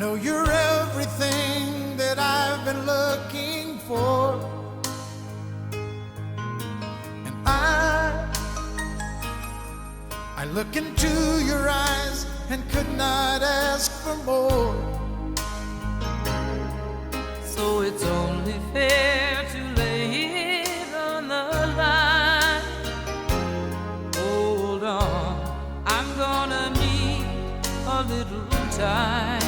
know you're everything that I've been looking for, and I look into your eyes and could not ask for more. So it's only fair to lay it on the line. Hold on, I'm gonna need a little time.